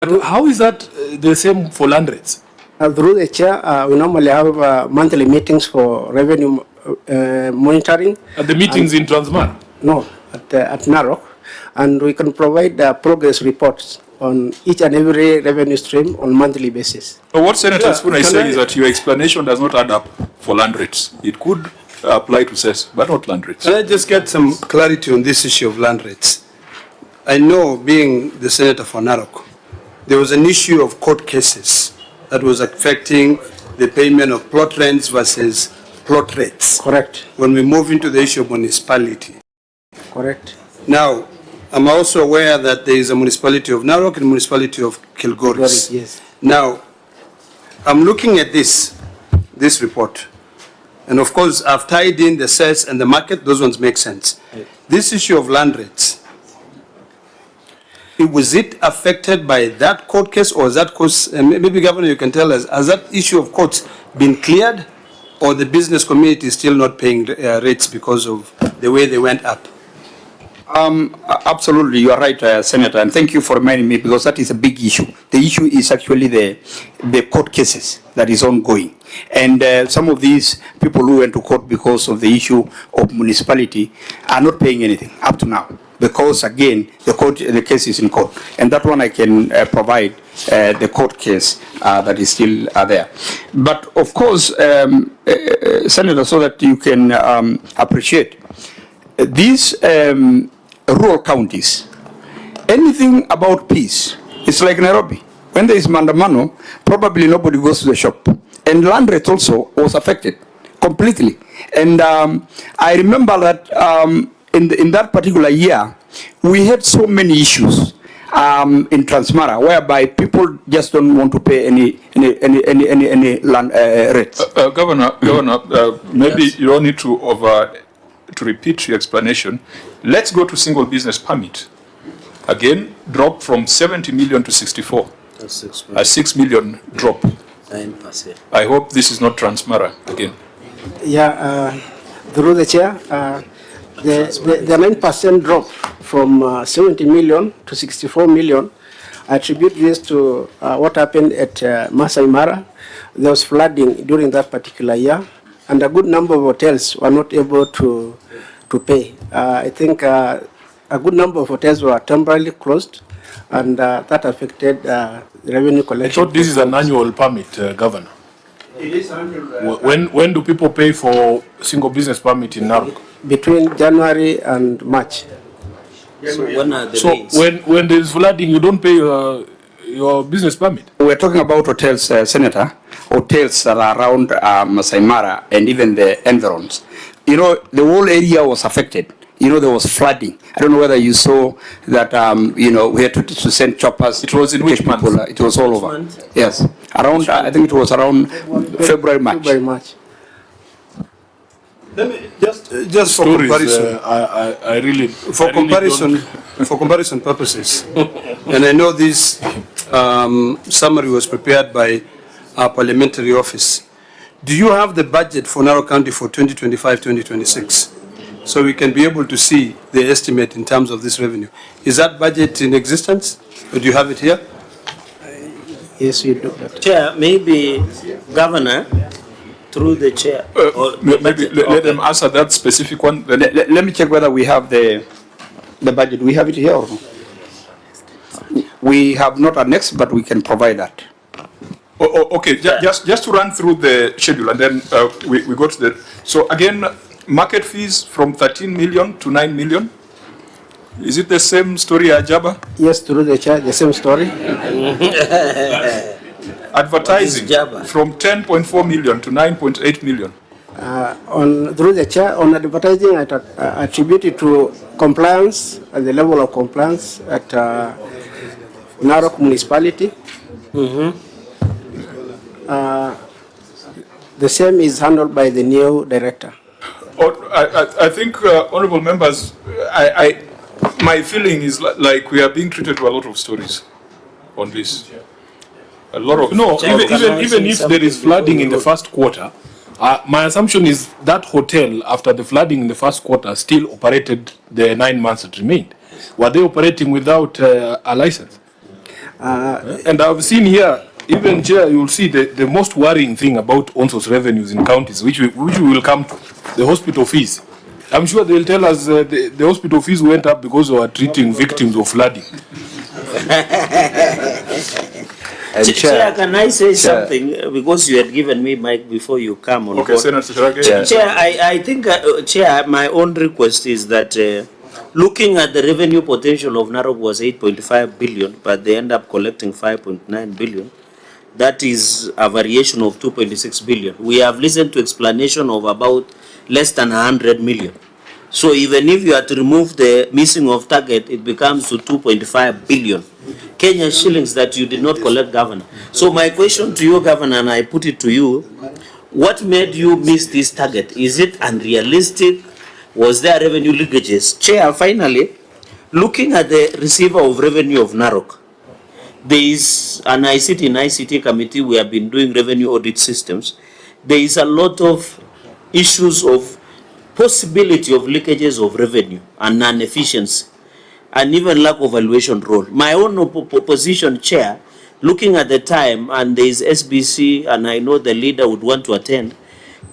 How is that the same for land rates? Through the chair, we normally have monthly meetings for revenue monitoring. At the meetings in Transmara? No, at Narok. And we can provide progress reports on each and every revenue stream on monthly basis. But what Senator Spooner is saying is that your explanation does not add up for land rates. It could apply to CES, but not land rates. Can I just get some clarity on this issue of land rates? I know, being the senator for Narok, there was an issue of court cases that was affecting the payment of plot rents versus plot rates. Correct. When we move into the issue of municipality. Correct. Now, I'm also aware that there is a municipality of Narok and municipality of Kilgoris. Yes. Now, I'm looking at this report. And of course, I've tied in the sales and the market. Those ones make sense. Right. This issue of land rates, was it affected by that court case, or is that cause, maybe Governor, you can tell us, has that issue of courts been cleared, or the business community is still not paying rates because of the way they went up? Absolutely, you are right, Senator, and thank you for reminding me, because that is a big issue. The issue is actually the court cases that is ongoing. And some of these people who went to court because of the issue of municipality are not paying anything up to now, because again, the case is in court. And that one I can provide the court case that is still there. But of course, Senator, so that you can appreciate, these rural counties, anything about peace, it's like Nairobi. When there is mandamano, probably nobody goes to the shop. And land rate also was affected completely. And I remember that in that particular year, we had so many issues in Transmara, whereby people just don't want to pay any land rates. Governor, maybe you don't need to repeat your explanation. Let's go to single business permit. Again, drop from 70 million to 64. A 6 million drop. 9%. I hope this is not Transmara again. Yeah, through the chair, the 9% drop from 70 million to 64 million, I attribute this to what happened at Masai Mara. There was flooding during that particular year, and a good number of hotels were not able to pay. I think a good number of hotels were temporarily closed, and that affected revenue collection. I thought this is an annual permit, Governor. It is annual. When do people pay for single business permit in Narok? Between January and March. So when are the rates? when there is flooding, you don't pay your business permit? We're talking about hotels, Senator, hotels that are around Masai Mara and even the environs. You know, the whole area was affected. You know, there was flooding. I don't know whether you saw that, you know, we had to send choppers. It was in which month? It was all over. Month? Yes. Around, I think it was around February, March. February, March. Let me just for comparison. I really For comparison purposes, and I know this summary was prepared by our parliamentary office. Do you have the budget for Narok County for 2025-2026? So we can be able to see the estimate in terms of this revenue. Is that budget in existence? Or do you have it here? Yes, we do. Chair, maybe Governor, through the chair. maybe let them answer that specific one. Let me check whether we have the budget. We have it here or no? We have not annexed, but we can provide that. Okay, just to run through the schedule, and then we go to the... So again, market fees from 13 million to 9 million. Is it the same story, Ajaba? Yes, through the chair, the same story. Advertising from 10.4 million to 9.8 million. Through the chair, on advertising, I attribute it to compliance, at the level of compliance at Narok municipality. The same is handled by the new director. I think, honorable members, my feeling is like we are being treated to a lot of stories on this. A lot of even if there is flooding in the first quarter, my assumption is that hotel, after the flooding in the first quarter, still operated the 9 months that remained. Were they operating without a license? And I've seen here, even Chair, you will see the most worrying thing about ONSO's revenues in counties, which we will come to, the hospital fees. I'm sure they'll tell us the hospital fees went up because we are treating victims of flooding. Chair, can I say something? Because you had given me mic before you come on. Okay, Senator Sharage. Chair, I think, Chair, my own request is that looking at the revenue potential of Narok was 8.5 billion, but they end up collecting 5.9 billion. That is a variation of 2.6 billion. We have listened to explanation of about less than 100 million. So even if you are to remove the missing of target, it becomes to 2.5 billion Kenya shillings that you did not collect, Governor. So my question to you, Governor, and I put it to you, what made you miss this target? Is it unrealistic? Was there revenue leakages? Chair, finally, looking at the receiver of revenue of Narok, there is an ICT committee. We have been doing revenue audit systems. There is a lot of issues of possibility of leakages of revenue and non-efficiency and even lack of valuation role. My own position, Chair, looking at the time, and there is SBC, and I know the leader would want to attend,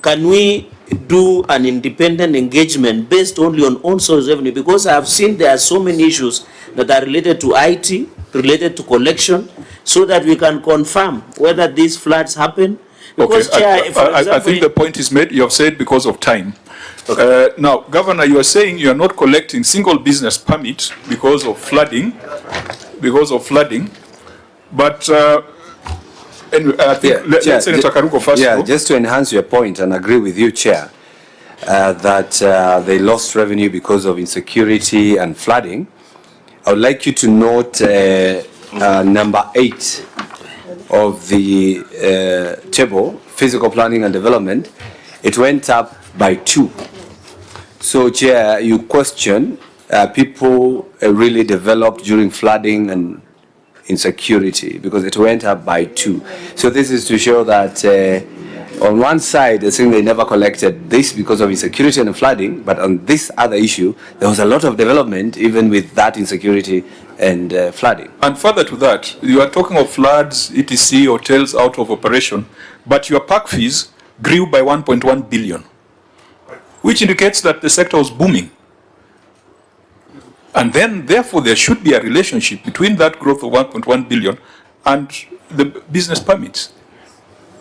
can we do an independent engagement based only on source revenue? Because I have seen there are so many issues that are related to IT, related to collection, so that we can confirm whether these floods happen. Because, okay, Chair, for example, I think the point is made. You have said because of time. Okay. Now, Governor, you are saying you are not collecting single business permit because of flooding, but anyway, I think let Senator Karuko first. Yeah, just to enhance your point and agree with you, Chair, that they lost revenue because of insecurity and flooding. I would like you to note number 8 of the table, physical planning and development. It went up by 2. So, Chair, you question people really developed during flooding and insecurity because it went up by 2. So this is to show that on one side, I think they never collected this because of insecurity and flooding, but on this other issue, there was a lot of development even with that insecurity and flooding. And further to that, you are talking of floods, etc., hotels out of operation, but your park fees grew by 1.1 billion, which indicates that the sector was booming. And then, therefore, there should be a relationship between that growth of 1.1 billion and the business permits.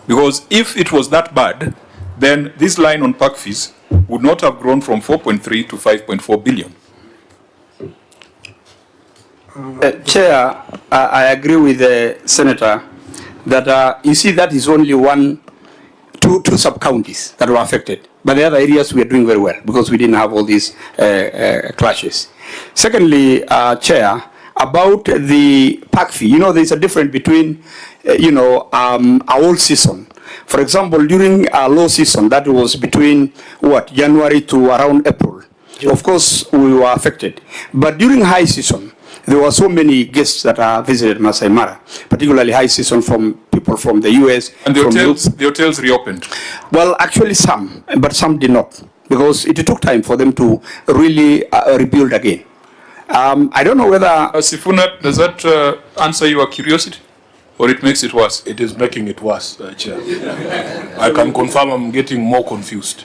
Because if it was that bad, then this line on park fees would not have grown from 4.3 to 5.4 billion. Chair, I agree with the Senator that you see that is only two sub-counties that were affected. But the other areas we are doing very well because we didn't have all these clashes. Secondly, Chair, about the park fee, you know, there's a difference between, a whole season. For example, during a low season, that was between January to around April. Of course, we were affected. But during high season, there were so many guests that visited Masai Mara, particularly high season from people from the US. And the hotels reopened? Well, actually some, but some did not, because it took time for them to really rebuild again. I don't know whether... Sifuna, does that answer your curiosity? Or it makes it worse? It is making it worse, Chair. I can confirm I'm getting more confused.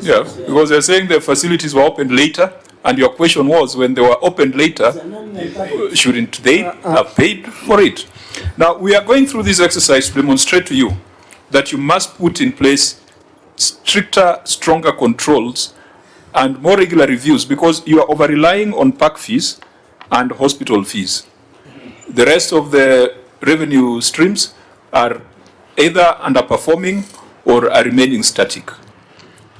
Yeah, because they're saying the facilities were opened later, and your question was, when they were opened later, shouldn't they have paid for it? Now, we are going through this exercise to demonstrate to you that you must put in place stricter, stronger controls and more regular reviews, because you are over-relying on park fees and hospital fees. The rest of the revenue streams are either underperforming or are remaining static.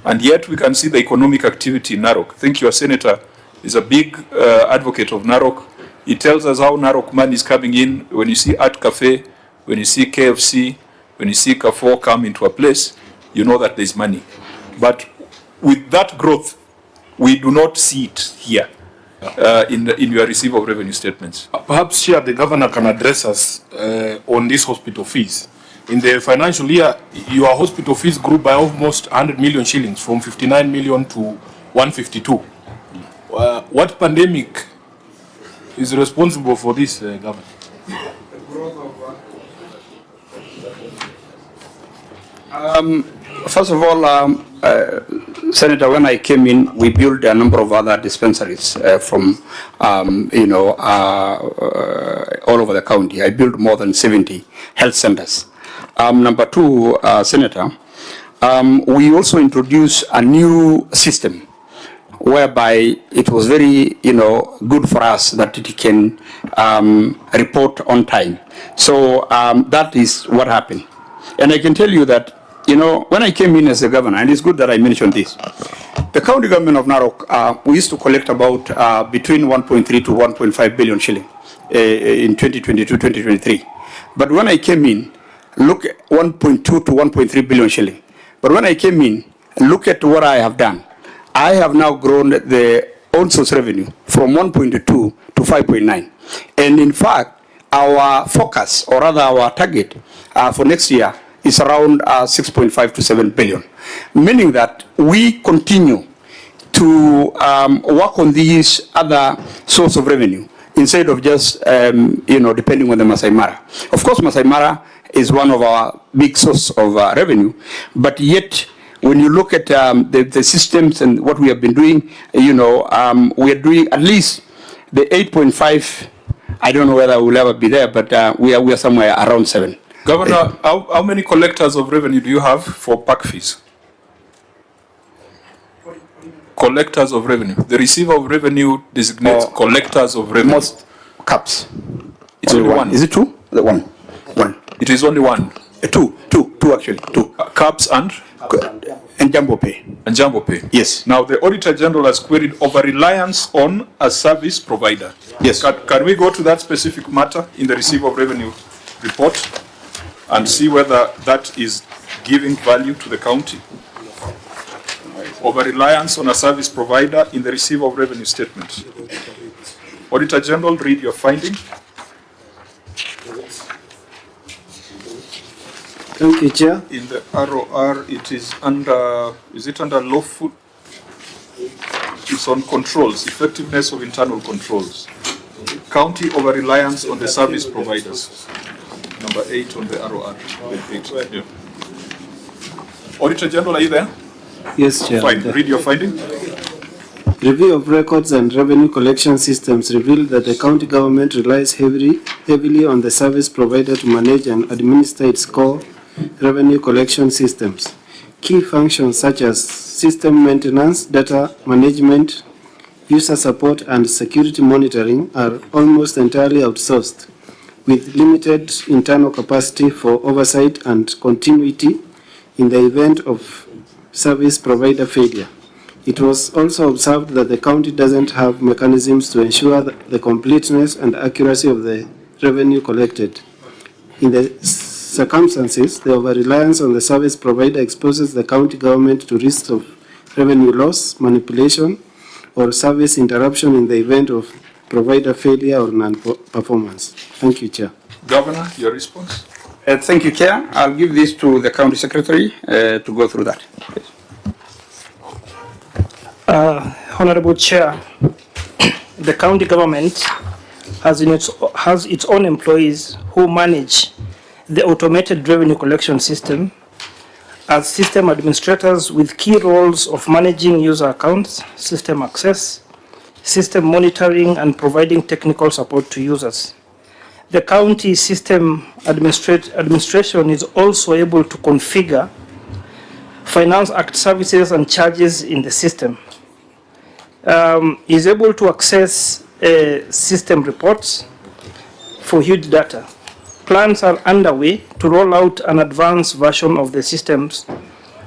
And yet we can see the economic activity in Narok. I think your senator is a big advocate of Narok. He tells us how Narok money is coming in. When you see Art Cafe, when you see KFC, when you see Carrefour come into a place, you know that there's money. But with that growth, we do not see it here in your receipt of revenue statements. Perhaps, Chair, the governor can address us on these hospital fees. In the financial year, your hospital fees grew by almost 100 million shillings, from 59 million to 152. What pandemic is responsible for this, Governor? First of all, Senator, when I came in, we built a number of other dispensaries from, all over the county. I built more than 70 health centers. Number two, Senator, we also introduced a new system whereby it was very, good for us that it can report on time. So that is what happened. And I can tell you that, when I came in as a governor, and it's good that I mentioned this, the county government of Narok, we used to collect about between 1.3 to 1.5 billion shilling in 2022-2023. But when I came in, look at 1.2 to 1.3 billion shilling. But when I came in, look at what I have done. I have now grown the own source revenue from 1.2 to 5.9. And in fact, our focus, or rather our target for next year is around 6.5 to 7 billion. Meaning that we continue to work on these other source of revenue instead of just, depending on the Masai Mara. Of course, Masai Mara is one of our big source of revenue, but yet when you look at the systems and what we have been doing, we are doing at least the 8.5. I don't know whether we'll ever be there, but we are somewhere around 7. Governor, how many collectors of revenue do you have for park fees? Collectors of revenue. The receiver of revenue designates collectors of revenue. Most caps. It's only one. Is it two? The one. It is only one. Two actually. Two. Caps and Jumbo Pay. And Jumbo Pay. Yes. Now the Auditor General has queried over reliance on a service provider. Yes. Can we go to that specific matter in the receiver of revenue report and see whether that is giving value to the county? Over reliance on a service provider in the receiver of revenue statement. Auditor General, read your finding. Thank you, Chair. In the ROR, it is under, is it under lawful? It's on controls, effectiveness of internal controls. County over reliance on the service providers. Number 8 on the ROR. Yeah. Auditor General, are you there? Yes, Chair. Fine. Read your finding. Review of records and revenue collection systems revealed that the county government relies heavily on the service provider to manage and administer its core revenue collection systems. Key functions such as system maintenance, data management, user support, and security monitoring are almost entirely outsourced, with limited internal capacity for oversight and continuity in the event of service provider failure. It was also observed that the county doesn't have mechanisms to ensure the completeness and accuracy of the revenue collected. In the circumstances, the over-reliance on the service provider exposes the county government to risks of revenue loss, manipulation, or service interruption in the event of provider failure or non-performance. Thank you, Chair. Governor, your response? Thank you, Chair. I'll give this to the County Secretary to go through that. Please. Honorable Chair, the county government has its own employees who manage the automated revenue collection system as system administrators with key roles of managing user accounts, system access, system monitoring, and providing technical support to users. The county system administration is also able to configure Finance Act services and charges in the system. Is able to access system reports for huge data. Plans are underway to roll out an advanced version of the systems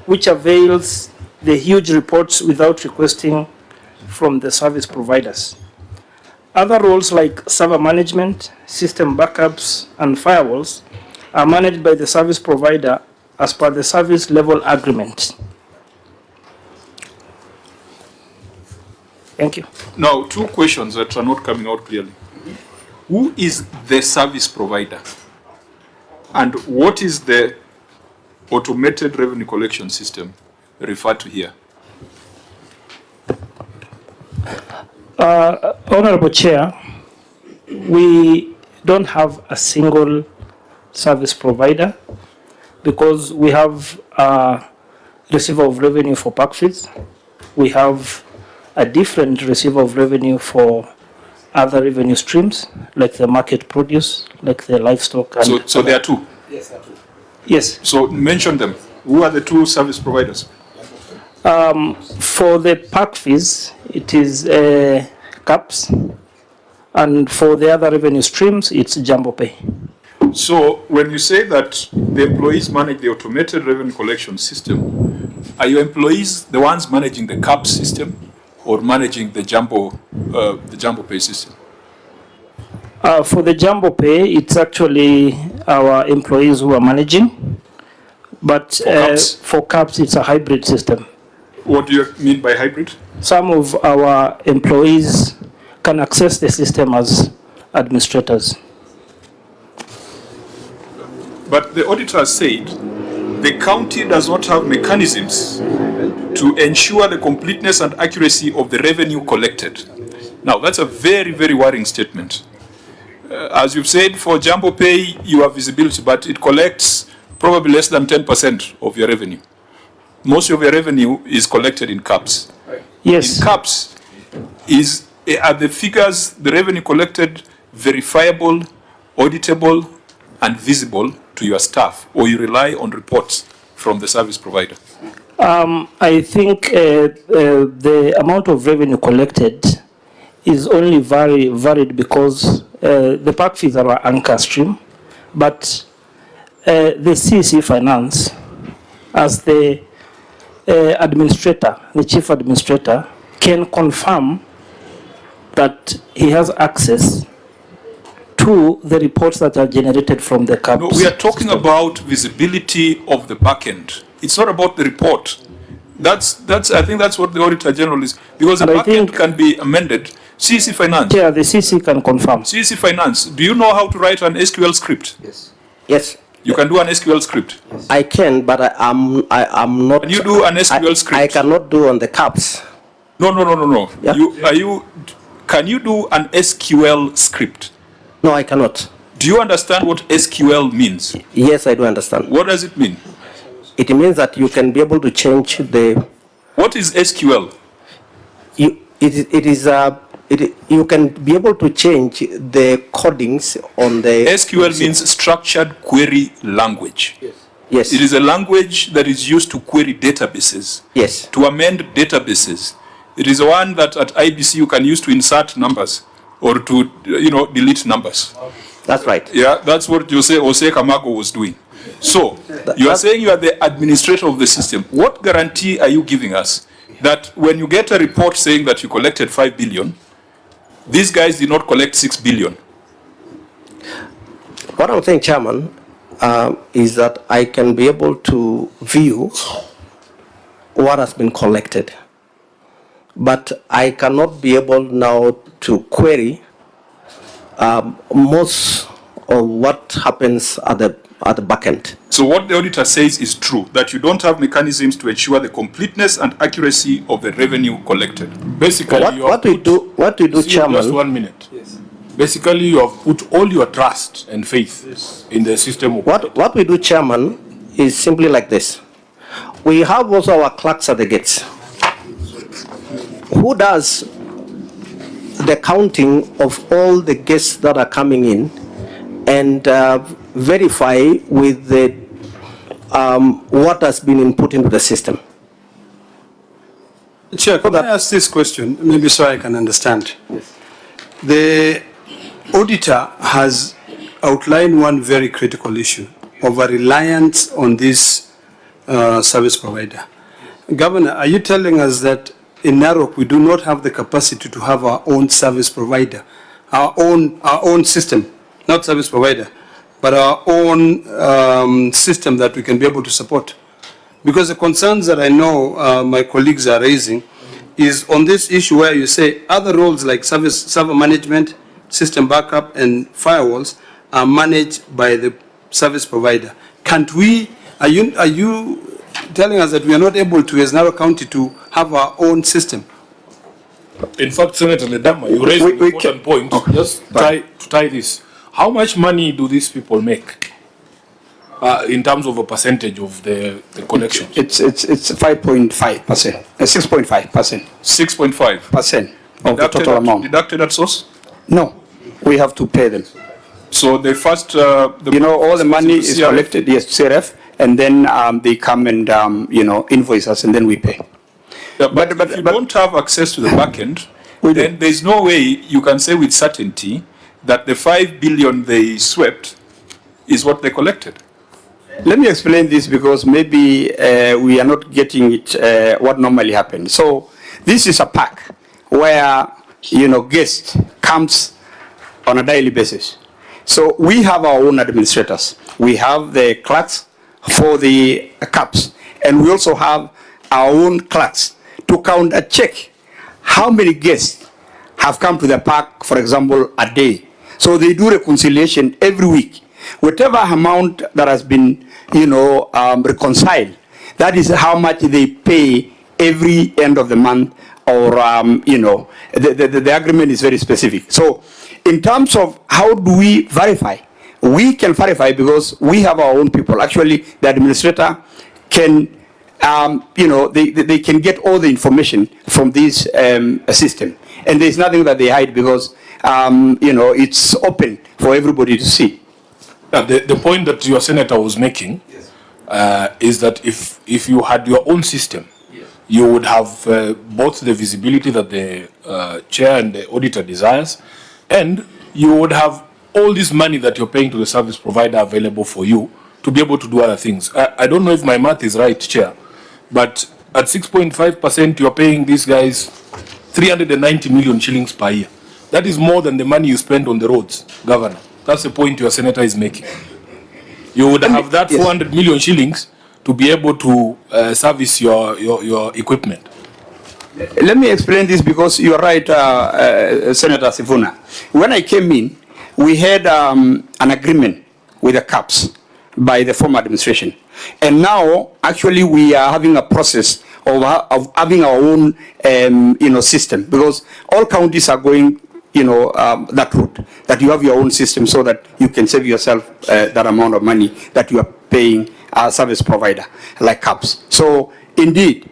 which avails the huge reports without requesting from the service providers. Other roles like server management, system backups, and firewalls are managed by the service provider as per the service level agreement. Thank you. Now, two questions that are not coming out clearly. Who is the service provider? And what is the automated revenue collection system referred to here? Honorable Chair, we don't have a single service provider because we have a receiver of revenue for park fees. We have a different receiver of revenue for other revenue streams, like the market produce, like the livestock. And So there are two. yes, there are two. Yes. So mention them. Who are the two service providers? For the park fees, it is CAPS, and for the other revenue streams, it's Jambo Pay. So when you say that the employees manage the automated revenue collection system, are your employees the ones managing the CAPS system or managing the Jambo Pay system? For the Jambo Pay, it's actually our employees who are managing, but for CAPS, it's a hybrid system. What do you mean by hybrid? Some of our employees can access the system as administrators. But the auditor said the county does not have mechanisms to ensure the completeness and accuracy of the revenue collected. Now, that's a very, very worrying statement. As you've said, for Jambo Pay, you have visibility, but it collects probably less than 10% of your revenue. Most of your revenue is collected in CAPS. Yes. In CAPS, are the figures, the revenue collected, verifiable, auditable, and visible to your staff, or you rely on reports from the service provider? I think the amount of revenue collected is only varied because the park fees are our anchor stream, but the CC Finance, as the administrator, the chief administrator, can confirm that he has access to the reports that are generated from the CAPS. No, we are talking about visibility of the back end. It's not about the report. I think that's what the Auditor General is, because the back end can be amended. CC Finance. Yeah, the CC can confirm. CC Finance, do you know how to write an SQL script? Yes. Yes. You can do an SQL script. I can, but I'm not. Can you do an SQL script? I cannot do on the CAPS. No. Yeah. Can you do an SQL script? No, I cannot. Do you understand what SQL means? Yes, I do understand. What does it mean? It means that you can be able to change the. What is SQL? You can be able to change the codings on the. SQL means structured query language. Yes. It is a language that is used to query databases. Yes. To amend databases. It is the one that at IEBC you can use to insert numbers or to delete numbers. That's right. Yeah, that's what USA CAMARGO was doing. So you are saying you are the administrator of the system. What guarantee are you giving us that when you get a report saying that you collected 5 billion, these guys did not collect 6 billion? What I'm saying, Chairman, is that I can be able to view what has been collected, but I cannot be able now to query most of what happens at the back end. So what the auditor says is true, that you don't have mechanisms to ensure the completeness and accuracy of the revenue collected. Basically, what we do, Chairman. Just 1 minute. Yes. Basically, you have put all your trust and faith in the system. What we do, Chairman, is simply like this. We have also our clerks at the gates, who does the counting of all the guests that are coming in and verify with the what has been input into the system. Chair, could I ask this question, maybe so I can understand? Yes. The auditor has outlined one very critical issue of a reliance on this service provider. Governor, are you telling us that in Narok we do not have the capacity to have our own service provider, our own system, not service provider, but our own system that we can be able to support? Because the concerns that I know my colleagues are raising is on this issue where you say other roles like server management, system backup, and firewalls are managed by the service provider. Can't we? Are you telling us that we are not able to, as Narok County, to have our own system? In fact, Senator Ledama, you raised an important point. Okay. Just to tie this. How much money do these people make? in terms of a percentage of the collection? It's 5.5%, 6.5%. 6.5% of the total amount. Deducted at source? No, we have to pay them. So the first, all the money is collected, yes, CRF, and then they come and invoice us, and then we pay. Yeah, but if you don't have access to the back end, then there's no way you can say with certainty that the 5 billion they swept is what they collected. Let me explain this because maybe we are not getting it what normally happens. So this is a pack where guest comes on a daily basis. So we have our own administrators. We have the clerks for the cups, and we also have our own clerks to count a check how many guests have come to the park, for example, a day. So they do reconciliation every week. Whatever amount that has been, reconciled, that is how much they pay every end of the month, or, the agreement is very specific. So in terms of how do we verify, we can verify because we have our own people. Actually, the administrator can, they can get all the information from this system. And there's nothing that they hide because, it's open for everybody to see. The point that your senator was making is that if you had your own system, you would have both the visibility that the chair and the auditor desires, and you would have all this money that you're paying to the service provider available for you to be able to do other things. I don't know if my math is right, Chair, but at 6.5%, you're paying these guys 390 million shillings per year. That is more than the money you spend on the roads, Governor. That's the point your senator is making. You would have that 400 million shillings to be able to service your equipment. Let me explain this because you're right, Senator Sifuna. When I came in, we had an agreement with the CAPS by the former administration. And now, actually, we are having a process of having our own, system, because all counties are going, that route, that you have your own system so that you can save yourself that amount of money that you are paying a service provider like CAPS. So, indeed,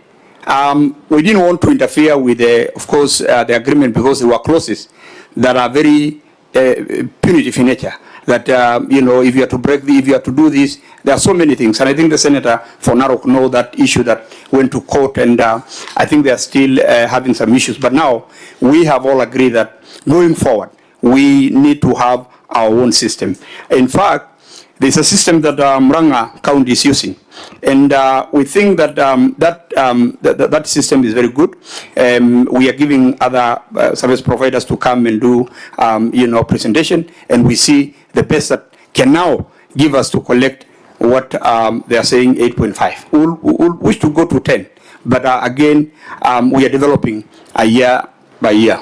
we didn't want to interfere with, the agreement because there were clauses that are very punitive in nature. That, if you have to break if you have to do this, there are so many things. And I think the senator for Narok know that issue that went to court, and I think they are still having some issues. But now we have all agreed that going forward, we need to have our own system. In fact, there's a system that Murang'a County is using. And we think that that system is very good. We are giving other service providers to come and do, presentation, and we see the best that can now give us to collect what they are saying 8.5. We'll wish to go to 10, but again, we are developing year by year.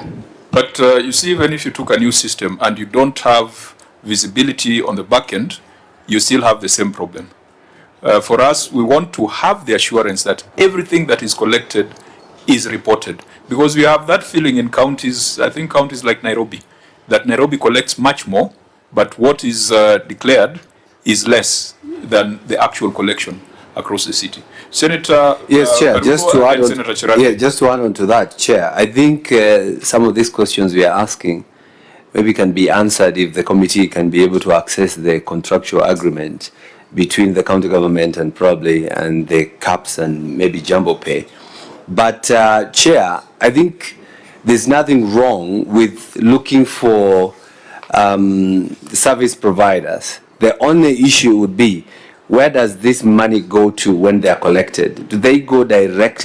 But you see, even if you took a new system and you don't have visibility on the back end, you still have the same problem. For us, we want to have the assurance that everything that is collected is reported. Because we have that feeling in counties, I think counties like Nairobi, that Nairobi collects much more, but what is declared is less than the actual collection across the city. Senator... Yes, Chair, just to add on to that, Chair, I think some of these questions we are asking maybe can be answered if the committee can be able to access the contractual agreement between the county government and the CAPS and maybe Jumbo Pay. But Chair, I think there's nothing wrong with looking for service providers. The only issue would be, where does this money go to when they are collected? Do they go directly